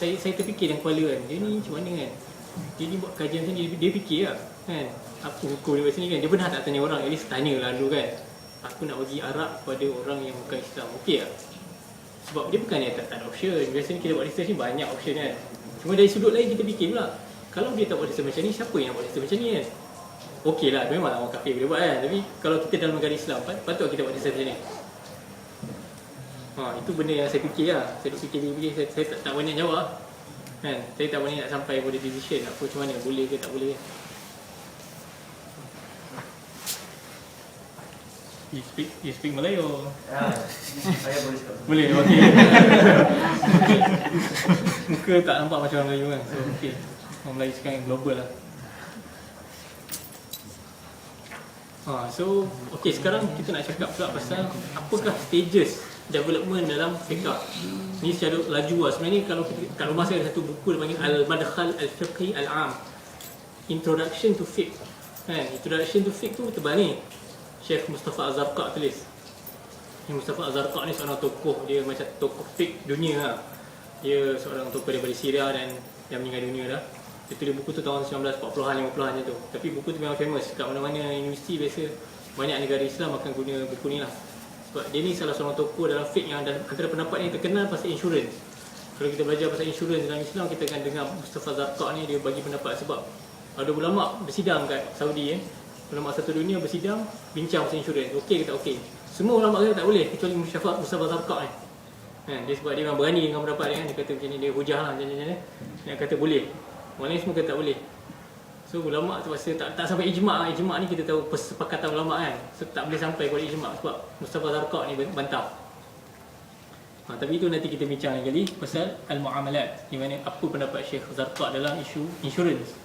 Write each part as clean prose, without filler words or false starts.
saya terfikir dalam kepala kan, dia ni macam mana kan, dia ni buat kajian macam ni, dia fikir lah kan, apa hukum dia buat sini kan. Dia pernah tak tanya orang, at least tanya lah dulu kan, aku nak bagi arak kepada orang yang bukan Islam, okey lah. Sebab dia bukan yang tak ada option. Biasanya kita buat research ni banyak option kan. Cuma dari sudut lain kita fikir pula, kalau dia tak buat sistem macam ni, siapa yang nak buat sistem macam ni kan. Okey lah, memang orang kafir boleh buat kan, tapi kalau kita dalam negara Islam, patut kita buat sistem macam ni. Itu benda yang saya fikir lah. Saya fikir, saya tak berani jawab kan. Saya tak berani nak sampai pada decision apa macam mana, boleh ke tak boleh. You speak Malay or? Saya boleh cakap. Boleh, okey. Muka tak nampak macam orang Melayu kan. So okey. Orang Melayu sekarang global lah. So okey, sekarang kita nak cakap pula pasal apakah stages development dalam fiqh. Ni secara laju lah. Sebenarnya kalau kita, kat rumah saya ada satu buku dia panggil Al-Madkhal Al-Fiqhi Al-Am, Introduction to Fiqh kan. Introduction to Fiqh tu tebal ni, Syekh Mustafa Az-Zarqa tulis. Mustafa Az-Zarqa ni seorang tokoh, dia macam tokoh fiqh dunia lah. Dia seorang tokoh daripada Syria dan yang meninggal dunia dah. Dia tulis buku tu tahun 1940-an, 50-an je tu. Tapi buku tu memang famous. Kat mana-mana universiti biasa banyak negara Islam akan guna buku ni lah. Sebab dia ni salah seorang tokoh dalam fiqh yang antara pendapat yang terkenal pasal insurans. Kalau kita belajar pasal insurans dalam Islam, kita akan dengar Mustafa Az-Zarqa ni dia bagi pendapat. Sebab ada ulama bersidang kat Saudi ulama satu dunia bersidang bincang pasal insurans, okey ke tak okey. Semua ulama kata tak boleh kecuali Mustafa Az-Zarqa ni. Dia sebab dia memang berani dengan pendapat dia kan. Dia kata macam ni, dia hujah lah macam-macam ni. Dia kata boleh. Orang lain semua kata tak boleh. So ulama tu rasa tak sampai ijma'. Ijma' ni kita tahu persepakatan ulama kan. So tak boleh sampai kepada ijma' sebab Mustafa Az-Zarqa ni bantah. Tapi itu nanti kita bincang lagi pasal al-muamalat, di mana apa pendapat Syekh Zarqa dalam isu insurans.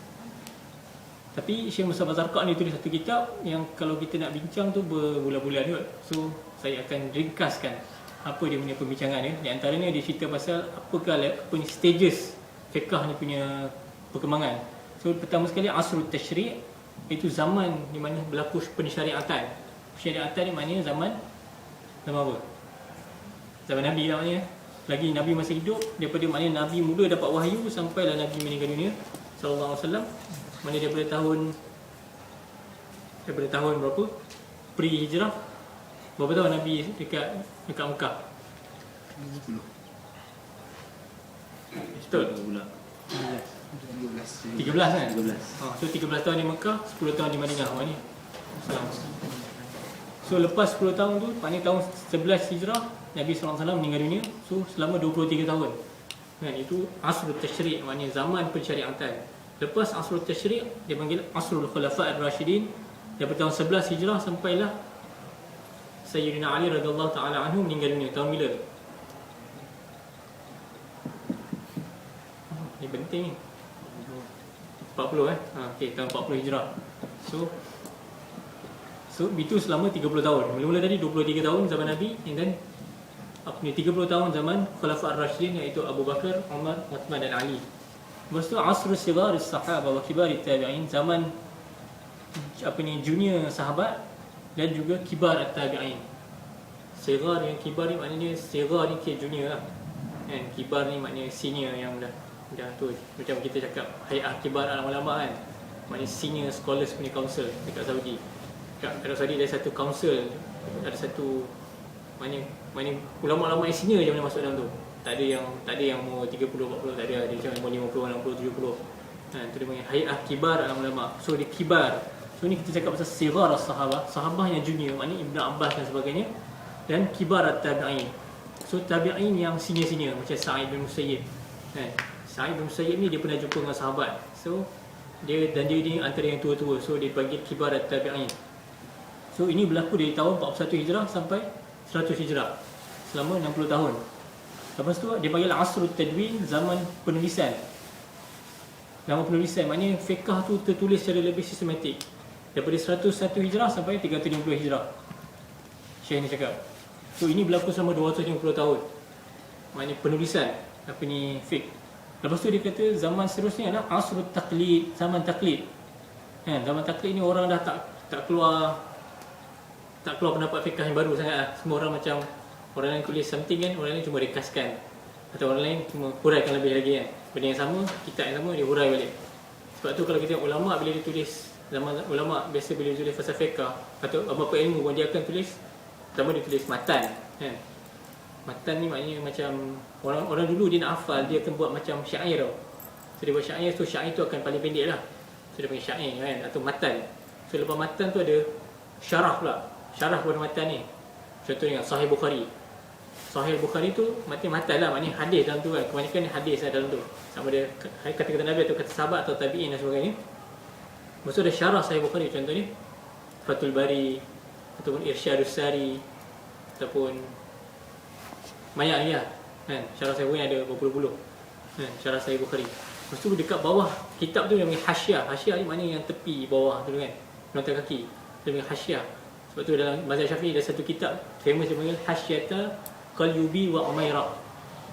Tapi Syekh Mustafa Az-Zarqa ni tulis satu kitab yang kalau kita nak bincang tu berbulan-bulan kot. So saya akan ringkaskan apa dia punya pembincangan dia. Di antaranya dia cerita pasal apakah ni stages fiqh ni punya perkembangan. So pertama sekali asrul tashri', itu zaman di mana berlaku pensyariatan. Pensyariatan ni maknanya zaman apa? Zaman Nabi lah maknanya. Lagi Nabi masih hidup, daripada maknanya Nabi mula dapat wahyu sampailah Nabi meninggal dunia sallallahu alaihi wasallam. Mana daripada tahun berapa? Pre-hijrah. Berapa tahun Nabi dekat Mekah? 10. Betul? 13 kan? 13. So 13 tahun di Mekah, 10 tahun di Madinah. Ni. So lepas 10 tahun tu, maknanya tahun 11 hijrah, Nabi SAW meninggal dunia. So selama 23 tahun kan, itu asrul tashri', maknanya zaman pensyariatan. Lepas asrul tashri', dia panggil asrul khulafa' ar-rasyidin. Daripada tahun 11 hijrah sampailah Sayyidina Ali radhiyallahu ta'ala anhu meninggal dunia. Tahun bila tu? Ni penting ni. 40 okey, tahun 40 hijrah. So itu selama 30 tahun. Mula-mula tadi 23 tahun zaman Nabi, and then 30 tahun zaman Khulafa' ar-Rasyidin, iaitu Abu Bakar, Umar, Uthman dan Ali. Lepas tu asrul sigar as-sahaba wa kibar at-tabi'in, zaman junior sahabat dan juga kibar at-tabi'in. Sigar yang kibar ni maknanya sigar ni ke junior lah. And kibar ni maknanya senior yang dah tu, macam kita cakap hay'ah kibar ulama kan, maknanya senior scholars punya council dekat Saudi. Dekat Arab Saudi ada satu council, ada satu maknanya ulama-ulama yang senior je boleh masuk dalam tu. Tak ada yang umur 30 40, tak ada. Dia macam umur 50 60 70. Tu dia panggil hay'ah kibar ulama. So dia kibar. So ni kita cakap pasal sigar as-sahabah, sahabah yang junior, maknanya Ibn Abbas dan sebagainya, dan kibar at-tabi'in. So tabi'in yang senior-senior macam Sa'id bin Musayyib. Sa'id bin Musayyib ni dia pernah jumpa dengan sahabat. So dia ni antara yang tua-tua. So dia panggil kibar at-tabi'in. So ini berlaku dari tahun 41 Hijrah sampai 100 Hijrah, selama 60 tahun. Lepas tu dia panggil asrul tadwin, zaman penulisan. Zaman penulisan maknanya fiqh tu tertulis secara lebih sistematik. Daripada 101 Hijrah sampai 350 Hijrah. Syekh ni cakap. So ini berlaku selama 250 tahun. Maknanya penulisan fiqh. Lepas tu dia kata zaman seterusnya adalah asrul taqlid, zaman taklid. Zaman taklid ni orang dah tak keluar pendapat fiqh yang baru sangat lah. Semua orang macam orang lain tulis something kan, orang lain cuma rekaskan Atau orang lain cuma huraikan lebih lagi kan. Benda yang sama, kitab yang sama dia hurai balik. Sebab tu kalau kita tengok ulama bila dia tulis, zaman ulama biasa bila dia tulis falsafah fiqh atau apa-apa ilmu pun dia akan tulis, pertama dia tulis matan kan. Matan ni maknanya macam orang dulu dia nak hafal, dia akan buat macam syair tau. So dia buat syair, so syair tu akan paling pendek lah. So dia panggil syair kan, atau matan. So lepas matan tu ada syarah pula. Syarah kepada matan ni. Contohnya Sahih Bukhari. Sahih Bukhari tu maknanya matan lah, maknanya hadis dalam tu kan. Kebanyakan ni hadis lah dalam tu. Sama ada kata-kata Nabi atau kata sahabat atau tabi'in dan sebagainya. Lepas tu ada syarah Sahih Bukhari, contohnya Fathul Bari ataupun Irsyadus Sari ataupun banyak lagi lah kan. Syarah Sahih Bukhari ada berpuluh-puluh kan, syarah Sahih Bukhari. Lepas tu dekat bawah kitab tu dia panggil hasyiah. Hasyiah ni maknanya yang tepi bawah tu kan, nota kaki, dia panggil hasyiah. Sebab tu dalam mazhab Syafi'i ada satu kitab famous dia panggil Hasyiata Qalyubi wa Umairah.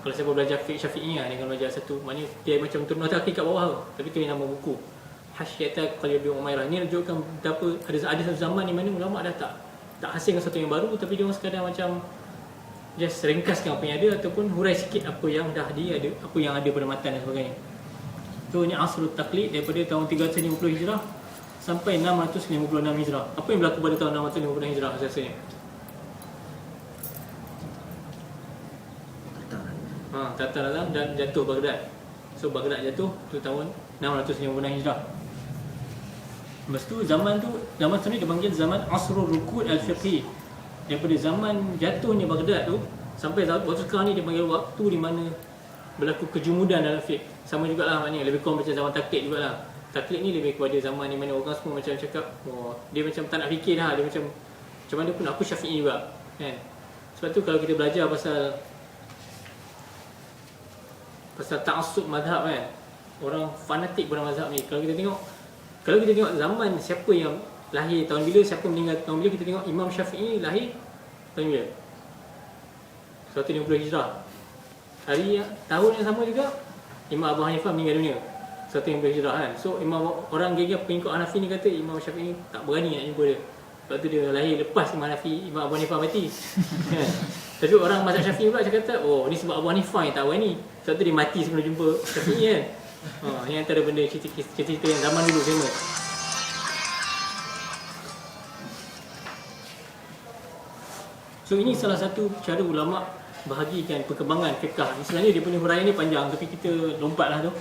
Kalau siapa belajar fiqh Syafi'i lah, dia akan belajar satu, maknanya dia macam nota kaki kat bawah tu, tapi tu yang nama buku Hasyiata Qalyubi wa Umairah. Ni menunjukkan betapa ada satu zaman di mana ulama dah tak hasilkan sesuatu yang baru, tapi dia orang sekadar macam just ringkaskan apa yang ada ataupun hurai sikit apa yang dah ada, apa yang ada pada matan dan sebagainya. So ni Asrul Taqlid daripada tahun 350 Hijrah sampai 656 Hijrah. Apa yang berlaku pada tahun 656 Hijrah rasanya? Tatar datang dan jatuh Baghdad. So Baghdad jatuh tu tahun 656 Hijrah. Lepas tu zaman ni dipanggil zaman Asrul Rukud Al-Fiqhi. Daripada zaman jatuhnya Baghdad tu sampai waktu sekarang ni dipanggil waktu di mana berlaku kejumudan dalam fiqh. Sama jugalah maknanya lebih kurang macam zaman taklid jugalah. Taklid ni lebih kepada zaman di mana orang semua macam cakap, oh, dia macam tak nak fikir dah, dia macam mana pun aku Syafi'i juga kan. Sebab tu kalau kita belajar pasal ta'assub mazhab kan, orang fanatik pada mazhab ni, kalau kita tengok zaman siapa yang lahir tahun bila, siapa meninggal tahun bila, kita tengok Imam Syafi'i lahir tahun bila? 150 Hijrah. Tahun yang sama juga Imam Abu Hanifah meninggal dunia 150 Hijrah kan. So orang gegar pengikut Hanafi ni kata Imam Syafi'i tak berani nak jumpa dia. Sebab tu dia lahir lepas Imam Abu Hanifah mati kan. Tapi orang mazhab Syafi'i pula kata, oh ni sebab Abu Hanifah yang tak berani, sebab tu dia mati sebelum jumpa Syafi'i kan. Ini antara benda cerita yang zaman dulu famous. So ini salah satu cara ulama bahagikan perkembangan fiqh. Sebenarnya dia punya huraian ni panjang, tapi kita lompatlah tu.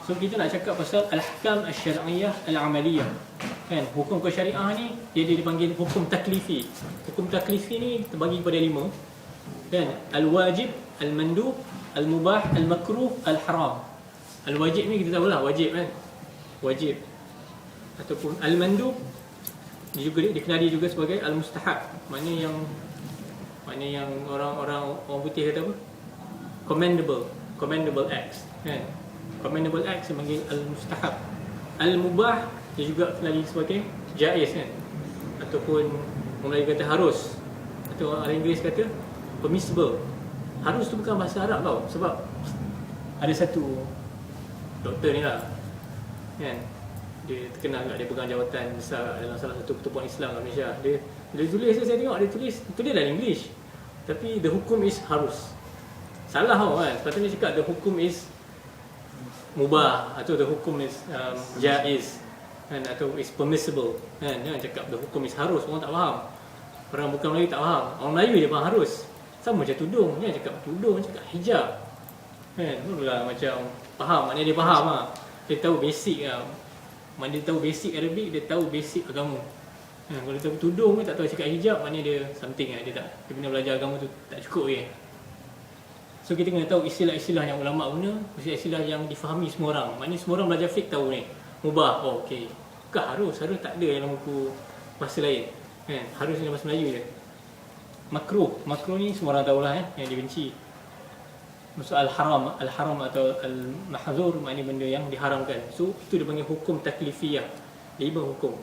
So kita nak cakap pasal al-ahkam asy-syar'iyyah al-amaliyah. Kan, hukum syariah ni dia dipanggil hukum taklifi. Hukum taklifi ni terbagi kepada 5. Kan, al-wajib, al-mandub, al-mubah, al-makruh, al-haram. Al-wajib ni kita tahulah wajib kan. Wajib. Ataupun al-mandub dia juga dikenali juga sebagai al-mustahab. Maknanya yang orang putih kata apa? Commendable acts kan. Commendable acts dipanggil al-mustahab. Al-mubah dia juga dikenali sebagai jaiz kan, ataupun orang Melayu kata harus, atau orang Inggeris kata permissible. Harus tu bukan bahasa Arab tau, sebab ada satu doktor ni lah kan, dia terkenal juga, dia pegang jawatan besar dalam salah satu pertubuhan Islam kat Malaysia. Dia tulis, saya tengok dia tulis dalam English, tapi the hukum is harus. Salah tau kan, sepatutnya cakap the hukum is mubah, atau the hukum is jaiz kan, atau is permissible kan. Jangan cakap the hukum is harus, orang tak faham. Orang bukan Melayu tak faham, orang Melayu dia faham harus. Sama macam tudung, jangan cakap tudung, cakap hijab kan. Itulah macam faham, maknanya dia faham lah. Dia tahu basic lah. Mana dia tahu basic Arabic, dia tahu basic agama. Kalau dia tahu tudung tak tahu cakap hijab, maknanya dia something lah. Dia kena belajar agama tu tak cukup je. So kita kena tahu istilah-istilah yang ulama guna, istilah-istilah yang difahami semua orang. Maknanya semua orang belajar fiqh tahu ni. Mubah, oh okey. Bukan harus tak ada dalam buku bahasa lain kan. Harus dalam bahasa Melayu je. Makruh ni semua orang tahulah yang dibenci. Maksud al-haram atau al-mahzur, maknanya benda yang diharamkan. So itu dipanggil hukum taklifiyah. 5 hukum.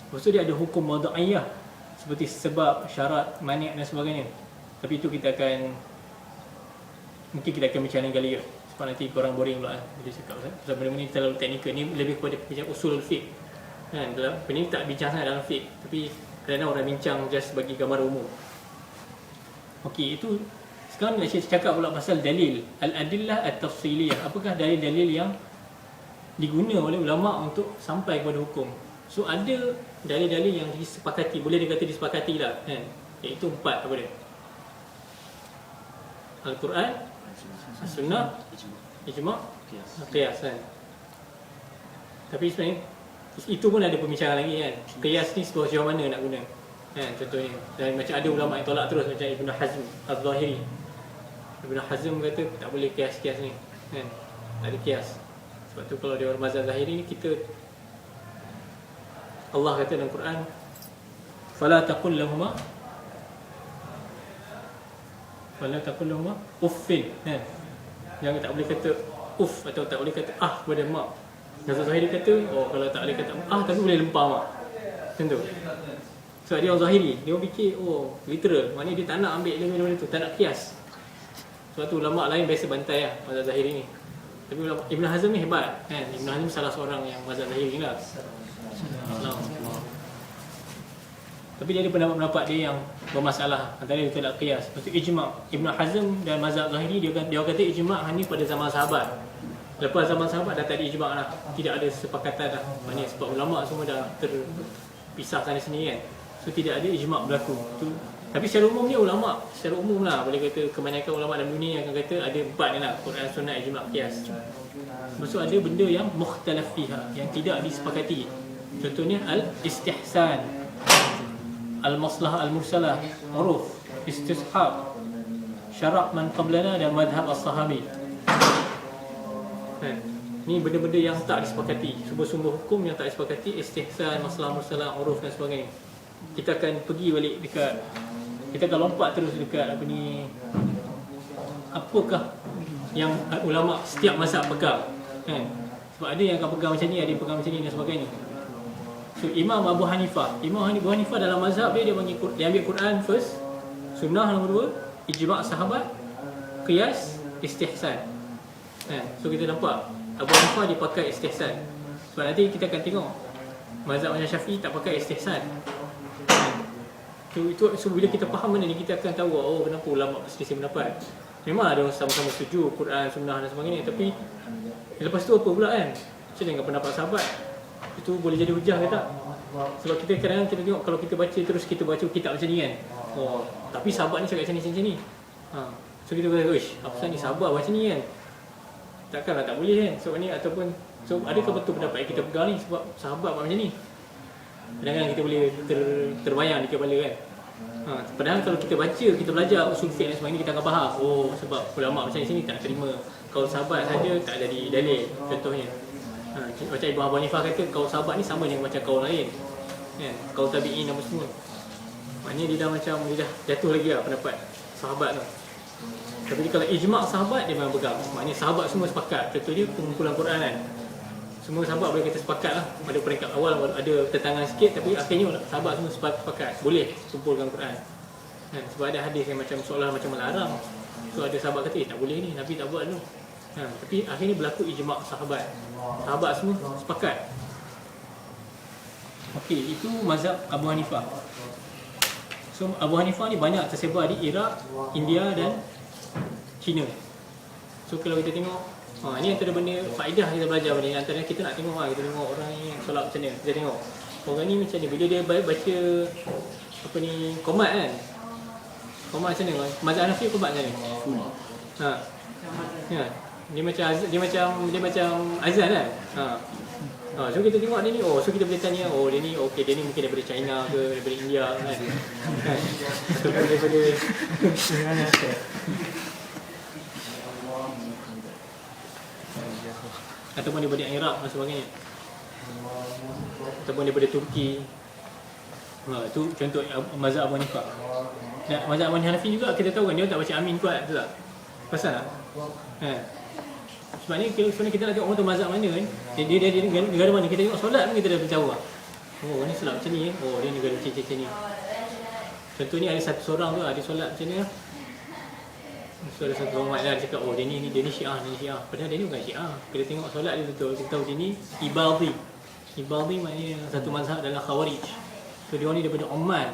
Lepas tu dia ada hukum wada'iyah, seperti sebab, syarat, mani' dan sebagainya. Tapi itu mungkin kita akan bincang lain kali ke. Sebab nanti korang boring pula bila cakap pasal benda-benda ni terlalu teknikal. Ni lebih kepada bincang usul fiqh kan. Benda ni tak bincang sangat dalam fiqh, tapi kadang-kadang orang bincang just bagi gambar umum. Okey, itu Sekarang nak cakap pula pasal dalil al-adillah at-tafsiliyah. Apakah dalil-dalil yang diguna oleh ulama untuk sampai kepada hukum? So ada dalil-dalil yang disepakati, boleh dikata disepakati lah kan? Iaitu 4 apa dia? Al-Quran, As-Sunnah, Ijma', Qiyas kan? Tapi sebenarnya itu pun ada pembincangan lagi kan. Qiyas ni sejauh mana nak guna kan, contohnya. Dan macam ada ulama yang tolak terus, macam Ibn Hazm Al-Zahiri. Ibn Hazm kata tak boleh qiyas-qiyas ni kan, tak ada qiyas. Sebab tu kalau dia orang mazhab Zahiri ni, kita Allah kata dalam Quran, fala taqul lahuma uffin kan. Jangan, tak boleh kata uff atau tak boleh kata kepada mak. Mazhab Zahiri kata, kalau tak boleh kata tapi boleh lempar mak. Macam tu. Sebab dia orang Zahiri, dia orang fikir literal, maknanya dia tak nak ambil ilmu tu, tak nak qiyas. Sebab tu ulama lain biasa bantai lah mazhab Zahiri ni. Tapi Ibn Hazm ni hebat kan. Ibn Hazm salah seorang yang mazhab Zahiri ni lah. Tapi dia ada pendapat-pendapat dia yang bermasalah. Antara dia tak qiyas. Lepas tu ijma'. Ibn Hazm dan mazhab Zahiri dia kata ijma' hanya pada zaman sahabat. Lepas zaman sahabat dah tak ada ijma' lah. Tidak ada sepakatan dah. Maknanya sebab ulama' semua dah terpisah sana sini kan. So tidak ada ijma' berlaku. Tapi secara umum ni ulama', secara umum lah, boleh kata kebanyakan ulama' dalam dunia akan kata ada 4 ni lah, Quran, Sunnah, Ijma', Qiyas. Maksud ada benda yang mukhtalaf fiha, yang tidak disepakati. Contohnya al-istihsan, al-maslahah al-mursalah, uruf, istishab, syara' man qablana dan madhab as-sahabi. Ni benda-benda yang tak disepakati. Sumber-sumber hukum yang tak disepakati, istihsan, maslahah mursalah, uruf dan sebagainya. Kita akan pergi balik dekat, kita akan lompat terus dekat apakah yang ulama setiap mazhab pegang kan? Sebab ada yang akan pegang macam ni, ada yang pegang macam ni dan sebagainya. So Imam Abu Hanifah dalam mazhab dia ambil Quran first, Sunnah nombor 2, ijma' sahabat, qiyas, istihsan kan? So kita nampak Abu Hanifah dia pakai istihsan. Sebab nanti kita akan tengok mazhab Syafi'i tak pakai istihsan. So bila kita faham benda ni, kita akan tahu kenapa ulama berselisih pendapat. Memang ada orang sama-sama setuju Quran, Sunnah dan sebagainya, tapi lepas tu apa pula kan? Macam dengan pendapat sahabat, itu boleh jadi hujah ke tak? Sebab kita kadang-kadang kita tengok, kalau kita baca terus kita baca kitab macam ni kan, tapi sahabat ni cakap macam ni. So kita kata, apa ni sahabat macam ni kan? Takkanlah tak boleh kan? Sebab ni ataupun adakah betul pendapat yang kita pegang ni sebab sahabat buat macam ni? Kadang-kadang kita boleh terbayang di kepala kan. Padahal kalau kita baca, kita belajar usul fiqh dan sebagainya, kita akan faham. Sebab ulama macam ni sini tak terima kaul sahabat saja tak jadi dalil. Contohnya macam Ibn Abu Hanifah kata kaul sahabat ni sama dengan macam kaul lain kan? Kaul tabi'in apa semua. Maknanya dia dah macam dia dah jatuh lagi lah pendapat sahabat tu. Tapi kalau ijma' sahabat dia memang pegang. Maknanya sahabat semua sepakat. Contohnya pengumpulan Quran kan, semua sahabat boleh kita sepakat lah. Pada peringkat awal ada tentangan sikit, tapi akhirnya sahabat semua sepakat boleh kumpulkan Quran kan? Sebab ada hadis yang macam seolah macam melarang. So ada sahabat kata tak boleh ni, Nabi tak buat tu tapi akhirnya berlaku ijma' sahabat. Sahabat semua sepakat. Okey, itu mazhab Abu Hanifah. So Abu Hanifah ni banyak tersebar di Iraq, India dan China. So kalau kita tengok, ini antara benda faedah kita belajar benda ni. Antara kita nak tengok kita tengok orang ni solat macam mana. Kita tengok orang ni macam ni, bila dia baca qomat kan. Qomat macam mana? Mazhab Hanafi qomat macam mana? Ya. Dia macam azan kan. So kita tengok dia ni, so kita boleh tanya, dia ni okey, dia ni mungkin daripada China ke daripada India kan. So daripada ataupun daripada Iraq dan sebagainya, ataupun daripada Turki. Itu contoh mazhab Abu Hanifah. Dan mazhab Abu Hanafi juga kita tahu kan, dia tak baca amin kuat, betul tak? Pasal tak? Sebab ni sebenarnya kita nak tengok orang tu mazhab mana kan. Dia negara mana, kita tengok solat pun kita dah beritahu lah. Ni solat macam ni dia negara macam ni. Contohnya ada satu seorang tu dia solat macam ni lah. So ada satu orang dia cakap, dia ni Syiah, padahal dia ni bukan Syiah. Kita tengok solat dia betul, kita tahu dia ni Ibadhi. Ibadhi maknanya satu mazhab dalam Khawarij. So dia ni daripada Oman.